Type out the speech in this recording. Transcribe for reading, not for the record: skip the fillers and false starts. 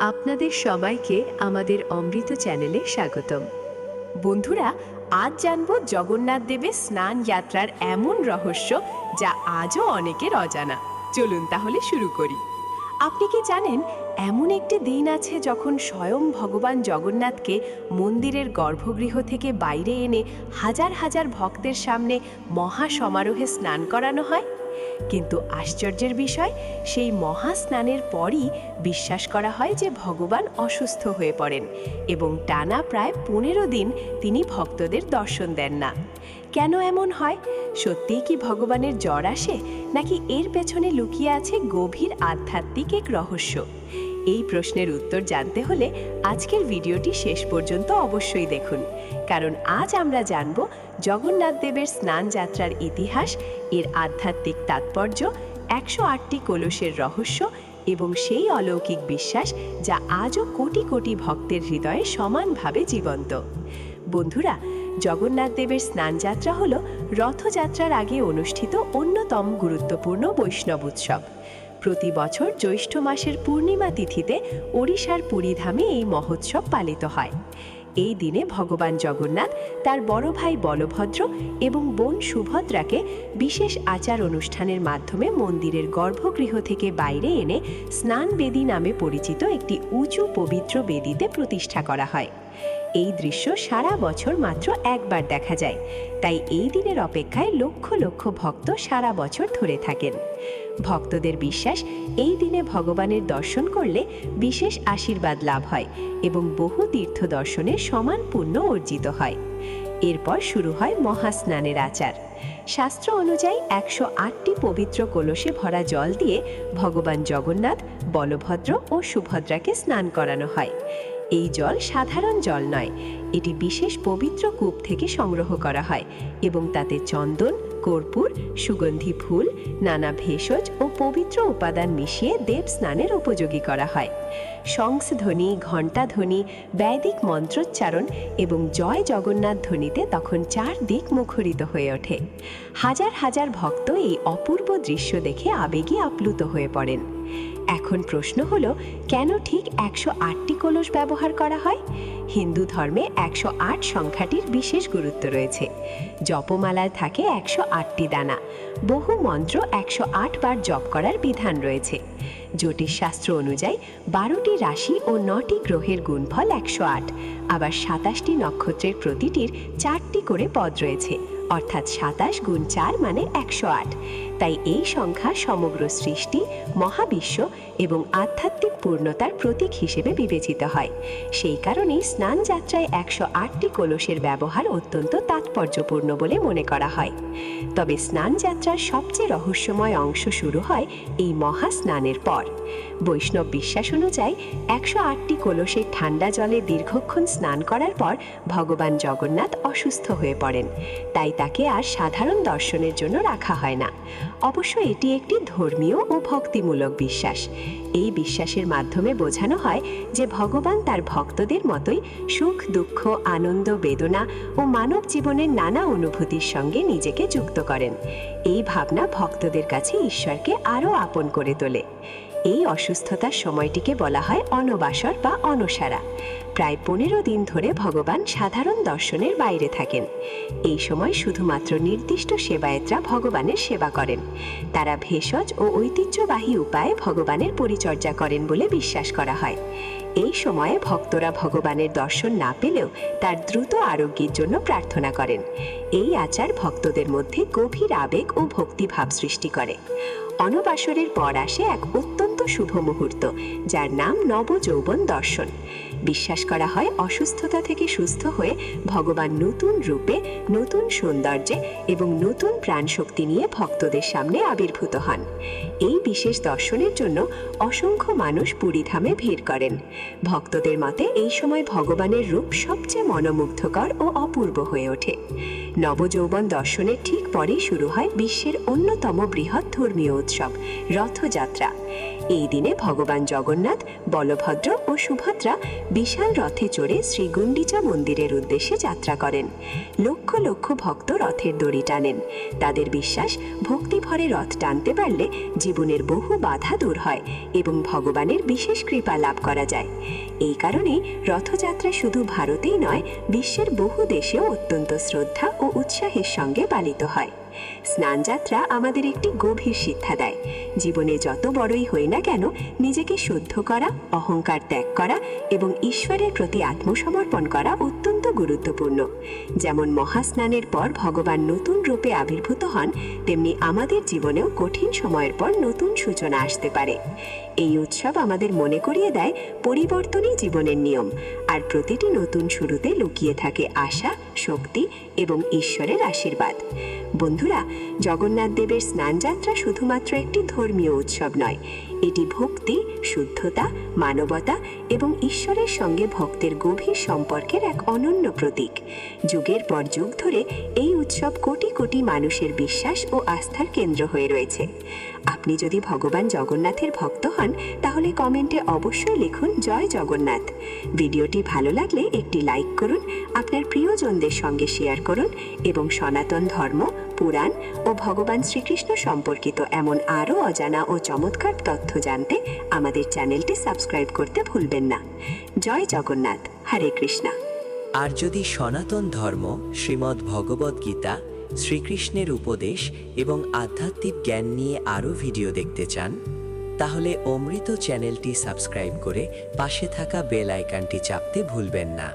আপনাদের সবাইকে আমাদের অমৃত চ্যানেলে স্বাগতম। বন্ধুরা, আজ জানব জগন্নাথ দেবের স্নান যাত্রার এমন রহস্য যা আজও অনেকের অজানা। চলুন তাহলে শুরু করি। আপনি কি জানেন, এমন একটি দিন আছে যখন স্বয়ং ভগবান জগন্নাথকে মন্দিরের গর্ভগৃহ থেকে বাইরে এনে হাজার হাজার ভক্তের সামনে মহা সমারোহে স্নান করানো হয়? কিন্তু আশ্চর্যের বিষয়, সেই মহা স্নানের পরই বিশ্বাস করা হয় যে ভগবান অসুস্থ হয়ে পড়েন এবং টানা প্রায় 15 দিন তিনি ভক্তদের দর্শন দেন না। কেন এমন হয়? সত্যিই কি ভগবানের জ্বর আসে, নাকি এর পেছনে লুকিয়ে আছে গভীর আধ্যাত্মিক এক রহস্য? এই প্রশ্নের উত্তর জানতে হলে আজকের ভিডিওটি শেষ পর্যন্ত অবশ্যই দেখুন, কারণ আজ আমরা জানব জগন্নাথ দেবের স্নান যাত্রার ইতিহাস, এর আধ্যাত্মিক তাৎপর্য, 108টি কলসের রহস্য এবং সেই অলৌকিক বিশ্বাস যা আজও কোটি কোটি ভক্তের হৃদয়ে সমানভাবে জীবন্ত। বন্ধুরা, জগন্নাথ দেবের স্নান যাত্রা হল রথযাত্রার আগে অনুষ্ঠিত অন্যতম গুরুত্বপূর্ণ বৈষ্ণব উৎসব। প্রতি বছর জ্যৈষ্ঠ মাসের পূর্ণিমা তিথিতে ওড়িশার পুরীধামে এই মহোৎসব পালিত হয়। এই দিনে ভগবান জগন্নাথ তার বড় ভাই বলভদ্র এবং বোন সুভদ্রাকে বিশেষ আচার অনুষ্ঠানের মাধ্যমে মন্দিরের গর্ভগৃহ থেকে বাইরে এনে স্নান বেদী নামে পরিচিত একটি উঁচু পবিত্র বেদীতে প্রতিষ্ঠা করা হয়। এই দৃশ্য সারা বছর মাত্র একবার দেখা যায়, তাই এই দিনের অপেক্ষায় লক্ষ লক্ষ ভক্ত সারা বছর ধরে থাকেন। ভক্তদের বিশ্বাস, এই দিনে ভগবানের দর্শন করলে বিশেষ আশীর্বাদ লাভ হয় এবং বহু তীর্থ দর্শনের সমান পুণ্য অর্জিত হয়। এরপর শুরু হয় মহাস্নানের আচার। শাস্ত্র অনুযায়ী 108টি পবিত্র কলসে ভরা জল দিয়ে ভগবান জগন্নাথ, বলভদ্র ও সুভদ্রাকে স্নান করানো হয়। এই জল সাধারণ জল নয়, এটি বিশেষ পবিত্র কূপ থেকে সংগ্রহ করা হয় এবং তাতে চন্দন, কর্পূর, সুগন্ধি ফুল, নানা ভেষজ ও পবিত্র উপাদান মিশিয়ে দেব স্নানের উপযোগী করা হয়। শংসধ্বনি, ঘণ্টাধ্বনি, বৈদিক মন্ত্রোচ্চারণ এবং জয় জগন্নাথ ধ্বনিতে তখন চারদিক মুখরিত হয়ে ওঠে। হাজার হাজার ভক্ত এই অপূর্ব দৃশ্য দেখে আবেগে আপ্লুত হয়ে পড়েন। এখন প্রশ্ন হলো, কেন ঠিক 108টি কলস ব্যবহার করা হয়? হিন্দু ধর্মে 108 সংখ্যাটির বিশেষ গুরুত্ব রয়েছে। জপমালায় থাকে 108টি দানা। বহু মন্ত্র 108 বার জপ করার বিধান রয়েছে। জ্যোতিষশাস্ত্র অনুযায়ী 12টি রাশি ও 9টি গ্রহের গুণফল 108, আবার 27টি নক্ষত্রের প্রতিটির 4টি করে পদ রয়েছে, অর্থাৎ 27 গুণ 4 মানে 108। তাই এই সংখ্যা সমগ্র সৃষ্টি, মহাবিশ্ব এবং আধ্যাত্মিক পূর্ণতার প্রতীক হিসেবে বিবেচিত হয়। সেই কারণেই স্নান যাত্রায় 108টি কলসের ব্যবহার অত্যন্ত তাৎপর্যপূর্ণ বলে মনে করা হয়। তবে স্নান যাত্রার সবচেয়ে রহস্যময় অংশ শুরু হয় এই মহা স্নানের পর। বৈষ্ণব বিশ্বাস অনুযায়ী 108টি কলসের ঠান্ডা জলে দীর্ঘক্ষণ স্নান করার পর ভগবান জগন্নাথ অসুস্থ হয়ে পড়েন, তাই তাকে আর সাধারণ দর্শনের জন্য রাখা হয় না। অবশ্য এটি একটি ধর্মীয় ও ভক্তিমূলক বিশ্বাস। এই বিশ্বাসের মাধ্যমে বোঝানো হয় যে ভগবান তার ভক্তদের মতোই সুখ, দুঃখ, আনন্দ, বেদনা ও মানব জীবনের নানা অনুভূতির সঙ্গে নিজেকে যুক্ত করেন। এই ভাবনা ভক্তদের কাছে ঈশ্বরকে আরও আপন করে তোলে। এই অসুস্থতার সময়টিকে বলা হয় অনবাসর বা অনসারা। প্রায় 15 দিন ধরে ভগবান সাধারণ দর্শনের বাইরে থাকেন। এই সময় শুধুমাত্র নির্দিষ্ট সেবায়েতরা ভগবানের সেবা করেন। তারা ভেষজ ও ঐতিহ্যবাহী উপায়ে ভগবানের পরিচর্যা করেন বলে বিশ্বাস করা হয়। এই সময়ে ভক্তরা ভগবানের দর্শন না পেলেও তার দ্রুত আরোগ্যের জন্য প্রার্থনা করেন। এই আচার ভক্তদের মধ্যে গভীর আবেগ ও ভক্তিভাব সৃষ্টি করে। অনবাসরের পর আসে এক অত্যন্ত শুভ মুহূর্ত, যার নাম নবযৌবন দর্শন। বিশ্বাস করা হয় অসুস্থতা থেকে সুস্থ হয়ে ভগবান নতুন রূপে, নতুন সৌন্দর্যে এবং নতুন প্রাণশক্তি নিয়ে ভক্তদের সামনে আবির্ভূত হন। এই বিশেষ দর্শনের জন্য অসংখ্য মানুষ পুরীধামে ভিড় করেন। ভক্তদের মতে এই সময় ভগবানের রূপ সবচেয়ে মনোমুগ্ধকর ও অপূর্ব হয়ে ওঠে। নবযৌবন দর্শনের ঠিক পরেই শুরু হয় বিশ্বের অন্যতম বৃহৎ ধর্মীয় উৎসব, রথযাত্রা। এই দিনে ভগবান জগন্নাথ, বলভদ্র ও সুভদ্রা বিশাল রথে চড়ে শ্রী গুন্ডিচা মন্দিরের উদ্দেশ্যে যাত্রা করেন। লক্ষ লক্ষ ভক্ত রথের দড়ি টানেন। তাদের বিশ্বাস, ভক্তি ভরে রথ টানতে পারলে জীবনের বহু বাধা দূর হয় এবং ভগবানের বিশেষ কৃপা লাভ করা যায়। এই কারণে রথযাত্রা শুধু ভারতেই নয়, বিশ্বের বহু দেশেও অত্যন্ত শ্রদ্ধা ও উৎসাহের সঙ্গে পালিত হয়। স্নানযাত্রা আমাদের একটি গভীর শিক্ষা দেয়। জীবনে যত বড়ই হই না কেন, নিজেকে শুদ্ধ করা, অহংকার ত্যাগ করা এবং ঈশ্বরের প্রতি আত্মসমর্পণ করা অত্যন্ত গুরুত্বপূর্ণ। যেমন মহাস্নানের পর ভগবান নতুন রূপে আবির্ভূত হন, তেমনি আমাদের জীবনেও কঠিন সময়ের পর নতুন সূচনা আসতে পারে। এই উৎসব আমাদের মনে করিয়ে দেয় পরিবর্তনই জীবনের নিয়ম, আর প্রতিটি নতুন শুরুতে লুকিয়ে থাকে আশা, শক্তি এবং ঈশ্বরের আশীর্বাদ। বন্ধুরা, জগন্নাথ দেবের স্নানযাত্রা শুধুমাত্র একটি ধর্মীয় উৎসব নয়, এটি ভক্তি, শুদ্ধতা, মানবতা এবং ঈশ্বরের সঙ্গে ভক্তের গভীর সম্পর্কের এক অনন্য প্রতীক। যুগের পর যুগ ধরে এই উৎসব কোটি কোটি মানুষের বিশ্বাস ও আস্থার কেন্দ্র হয়ে রয়েছে। আপনি যদি ভগবান জগন্নাথের ভক্ত হন, তাহলে কমেন্টে অবশ্যই লিখুন জয় জগন্নাথ। ভিডিওটি ভালো লাগলে একটি লাইক করুন, আপনার প্রিয়জনদের সঙ্গে শেয়ার করুন এবং সনাতন ধর্ম, পুরাণ ও ভগবান শ্রীকৃষ্ণ সম্পর্কিত এমন আরও অজানা ও চমৎকার তথ্য জানতে আমাদের চ্যানেলটি সাবস্ক্রাইব করতে ভুলবেন না। জয় জগন্নাথ, হরে কৃষ্ণা। আর যদি সনাতন ধর্ম, শ্রীমদ্ ভগবদ্ গীতা, শ্রীকৃষ্ণের উপদেশ এবং আধ্যাত্মিক জ্ঞান নিয়ে আরও ভিডিও দেখতে চান, তাহলে অমৃত চ্যানেলটি সাবস্ক্রাইব করে পাশে থাকা বেল আইকনটি চাপতে ভুলবেন না।